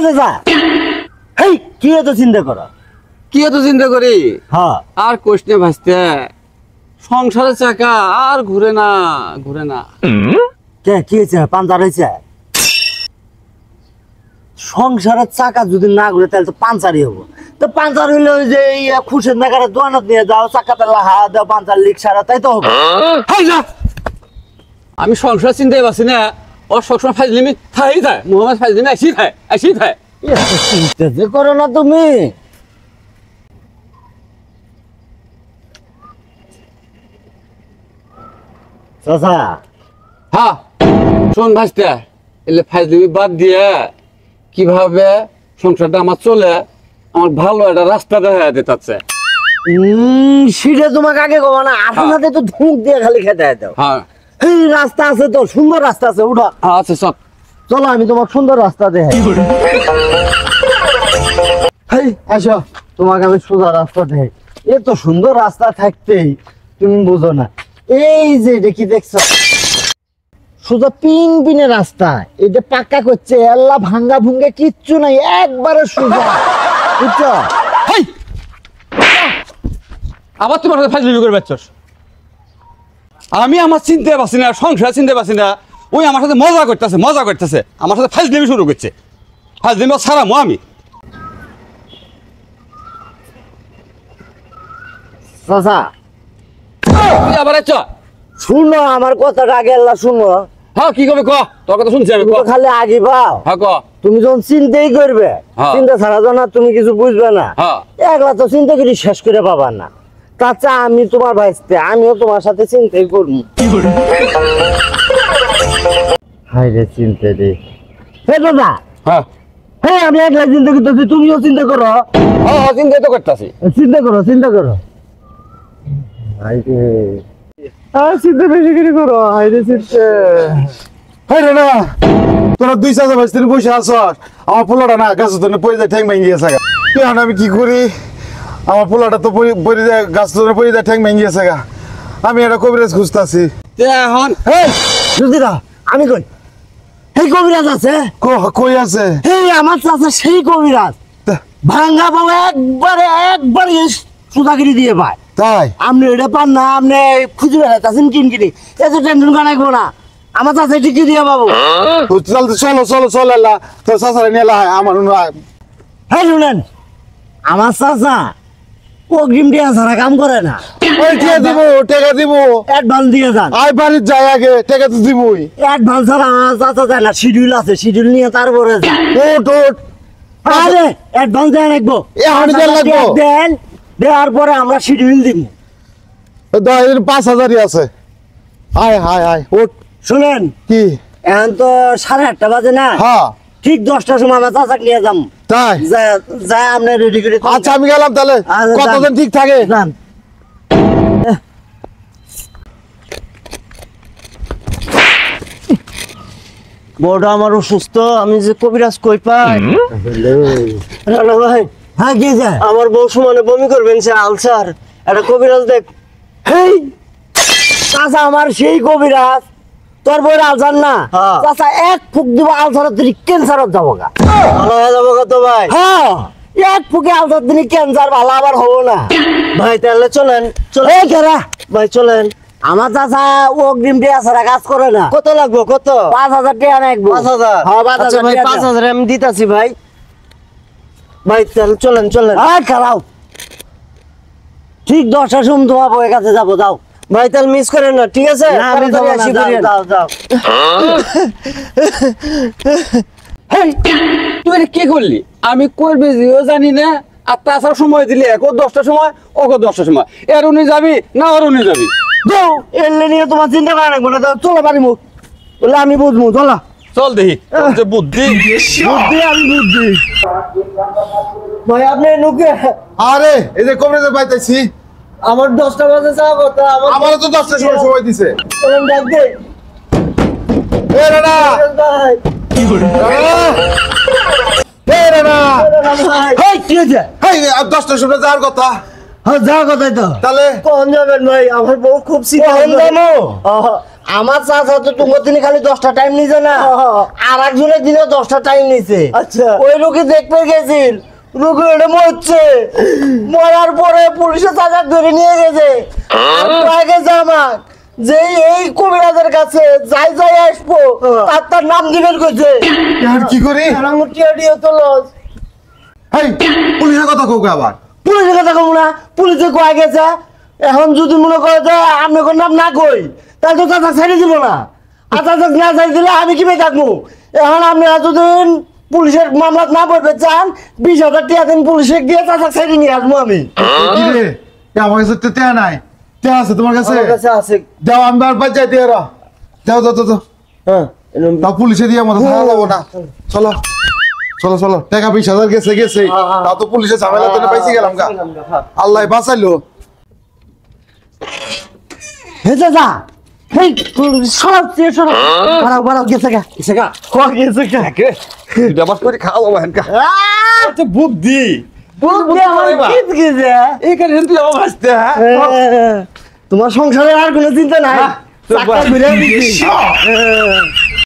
দাদা হেই কি এত চিন্তা করা? কি এত চিন্তা করি? হ্যাঁ আর কোষ্ঠে ভাসতে সংসারের চাকা আর ঘুরে না ঘুরে না। কে কি হয়েছে? পাঞ্চার হয়েছে? সংসারের চাকা যদি না ঘুরে তাহলে তো পাঞ্চারই হবো। তো পাঞ্চার হইলে ওই যে খুশের নাগারে দোয়ানত নিয়ে যাও, চাকাতে লাহা দাও, পাঞ্চার লিক সারা, তাই তো হবে। আমি সংসার চিন্তাই পাচ্ছি না। ও সবসময় ফাইজলিমি থাই যায়, মোহাম্মদ ফাইজলিমি আসি থায়। চিন্তা যে করো না তুমি। চাচা হ্যাঁ শোন ভাসতে, এলে ফাইজলিমি বাদ দিয়ে কিভাবে সংসারটা আমার চলে, আমার ভালো একটা রাস্তা দেখা দিতে। সেটা তোমাকে আগে কবা না, আপনাকে তো ধুঁক দিয়ে খালি খেতে দাও। হ্যাঁ এই রাস্তা আছে তো, সুন্দর রাস্তা আছে, উঠা। আচ্ছা সব চলো আমি তোমার সুন্দর রাস্তা দেখাই। হেই আসো, তোমাকে আমি সোজা রাস্তা দেখাই। এ তো সুন্দর রাস্তা থাকতেই তুমি বুঝো না। এই যে এটা কি দেখছো, সোজা পিন পিনে রাস্তা, এটা পাক্কা করছে, এল্লা ভাঙ্গা ভুঙ্গে কিচ্ছু নাই, একবারে সোজা, বুঝছো? আবার তোমার সাথে ফাইজলিমি করে পাচ্ছস। আমি আমার চিনতে পারছি না, সংসার চিনতে পারছি না, ওই আমার সাথে মজা করতেছে আমার সাথে ফাইজলিমি শুরু করছে। ফাইজলিমি ছাড়ামো আমি। চাচা তুই আবার আচ্ছা শুনো আমার কথাটা আগে, আল্লাহ শুনো। হ্যাঁ কি করবে ক, তোর কথা শুনছি আমি। তুমি তো খালি আগে পাও। হ্যাঁ ক। তুমি যখন চিন্তাই করবে, হ্যাঁ। চিন্তা ছাড়া তো না তুমি কিছু বুঝবে না। হ্যাঁ। একলা তো চিন্তা করি শেষ করে পাবা না। চাচা আমি তোমার ভাইস্তে, আমিও তোমার সাথে চিন্তাই করবো। হাই রে চিন্তা রে। হে দাদা, হ্যাঁ হ্যাঁ আমি একলা চিন্তা করতেছি, তুমিও চিন্তা করো। হ্যাঁ চিন্তাই তো করতেছি। চিন্তা করো, চিন্তা করো। হাই রে, চিন্তা বেশি করে করো। হাই রে চিন্তা। হাই রে না, তোরা দুই চাচা ভাই বসে আছ, আমার পোলাটা না গাছ ধরে পড়ে যায়, ঠ্যাং ভেঙে গেছে। এখন আমি কি করি? আমার পোলাটা তো পড়ে যায়, গাছ ধরে পড়ে যায়, ঠ্যাং ভেঙে গেছে। আমি একটা কবিরাজ খুঁজতেছি। এখন সুধীরা আমি কই, এই কবিরাজ আছে? কই আছে? এই আমার চাচা সেই কবিরাজ, ভাঙ্গা বাবা একবারে একবারে সুদাগিরি দিয়ে পায়। তাই আপনি এটা পান না, আপনি খুঁজে বেড়াইতেছেন কিনকিনি, এত টেনশন কানাইবো না, আমার চাচা টিকি দিয়ে পাবো। চলো চলো চলো, আল্লাহ তোর চাচারা নিয়ে লাই আমার। হ্যাঁ শুনেন, আমার চাচা অগ্রিম দিয়ে ছাড়া কাম করে না। ওই কে দিব, টাকা দিব, অ্যাডভান্স দিয়ে যান। আই বাড়ির যাই আগে, টাকা তো দিবই। অ্যাডভান্স ছাড়া আমার চাচা যায় না, শিডিউল আছে, শিডিউল নিয়ে তারপরে যায়। ওট ওট, আরে অ্যাডভান্স দেন লাগবো, এখন দেন লাগবো। দেন, দেওয়ার পরে আমরা শিডিউল দিব। 5,000ই আছে। আয় হায় হায় ওট। শুনেন কি? এখন তো 8:30 বাজে না, হ্যাঁ ঠিক 10টার সময় আমার চাচাকে নিয়ে যাম। তাই যা আপনি রেডি করে আচ্ছা আমি গেলাম তাহলে। আচ্ছা, কতদিন ঠিক থাকে? যান। বড় আমার অসুস্থ, আমি যে কবিরাজ কই পাই। হ্যালো ভাই। হ্যাঁ কি যায়? আমার বউ সমানে বমি করবেন, সে আলসার, একটা কবিরাজ দেখ। হেই চাচা আমার সেই কবিরাজ, তোর বউয়ের আলসার না, চাচা এক ফুক দিব আলসারের দিন ক্যান্সারত যাবো গা। ভালো হয়ে যাবো কত ভাই? হ্যাঁ এক ফুকে আলসার দিন ক্যান্সার ভালো আবার হবো না ভাই। তাহলে চলেন চলেন কেরা ভাই, চলেন। আমার চাচা অগ্রিম টাকা ছাড়া কাজ করে না। কত লাগবো? কত? 5,000 টাকা লাগবো। 5,000? হ্যাঁ 5,000 ভাই, 5,000 আমি দিতাছি ভাই। ভাই তাহলে চলেন চলেন। আর খারাও ঠিক 10টার সময় তোমার বউয়ের কাছে যাবো, যাও ভাই। তাহলে মিস করেন না, ঠিক আছে? আমি যাও যাও। তুই এটা কি করলি? আমি করবে যেও জানি না, আর তাছাড়া সময় দিলি এক 10টার সময়, ওকে 10টার সময়, এর উনি যাবি না ওর উনি যাবি। যাও, এলে নিয়ে তোমার চিন্তা করা লাগবে না, চলো বাড়ি মুখ বলে আমি বুঝবো। চলো চল দেখি তোর যে বুদ্ধি। বুদ্ধি আমি বুদ্ধি ভাই। আপনি নুকে আরে এই যে কবিরাজে পাইতেছি, আমার 10টা বাজে যাবো, তা আমারও তো 10টার সময় দিছে। ডাক দে এ রানা, ভাই। এ রানা, ভাই হেই কি হয়েছে? হেই 10টার সময় যাওয়ার কথা। হ্যাঁ যাওয়ার কথাই তো। তাহলে কখন যাবেন ভাই? আমার বউ খুব সিরিয়াস। আমার চাচা তো তোমার দিনে খালি 10টা টাইম নিছে না, আর একজনের দিনে 10টা টাইম নিছে। আচ্ছা। ওই রোগী দেখতে গেছিল, রোগী এটা মরছে, মরার পরে পুলিশে চাচা ধরে নিয়ে গেছে। আর কয়ে গেছে আমার যে এই কবিরাজের কাছে যাই যাই আসবো তার নাম দিবেন কইছে। এখন কি করি? আমার টিয়াডিও তো লস। এই পুলিশের কথা কও আবার। পুলিশের কথা কম না, পুলিশে কয়ে গেছে এখন যদি মনে করে যে আমি ওর নাম না কই তাহলে তো চাচা ছেড়ে দিব না, আর চাচা না ছেড়ে দিলে আমি কি পেয়ে থাকবো। এখন আপনি এতদিন পুলিশের মামলা না পড়বে চান 20,000 টাকা দিন পুলিশে গিয়ে চাচা ছেড়ে নিয়ে আসবো আমি। কি রে আমার কাছে তো টেয়া নাই, টেয়া আছে তোমার কাছে? আমার কাছে আছে। যাও আমি আর বাদ যাইতে এরা যাও যাও যাও যাও। হ্যাঁ তাও পুলিশে দিয়ে আমাদের থাকা যাবো না। চলো চলো চলো, টাকা 20,000 গেছে গেছে, তাও তো পুলিশে ঝামেলা তো পাইছি গেলাম গা। আল্লাহ বাঁচাইলো। হে চাচা, হেই সরাব সরাব, বাড়াও বাড়াও গেছে গা, কিসে গা গেছে গা। কে দুটা বাস করে খাওয়া যাবো হেনকা আচ্ছা বুদ্ধি বুদ্ধি আমার কিত গেছে। এইখানে তুই আমার ভাসতে হ্যাঁ তোমার সংসারে আর কোনো চিন্তা নাই, না, তোর চাকটা বাস। ঘুরে দিচ্ছি।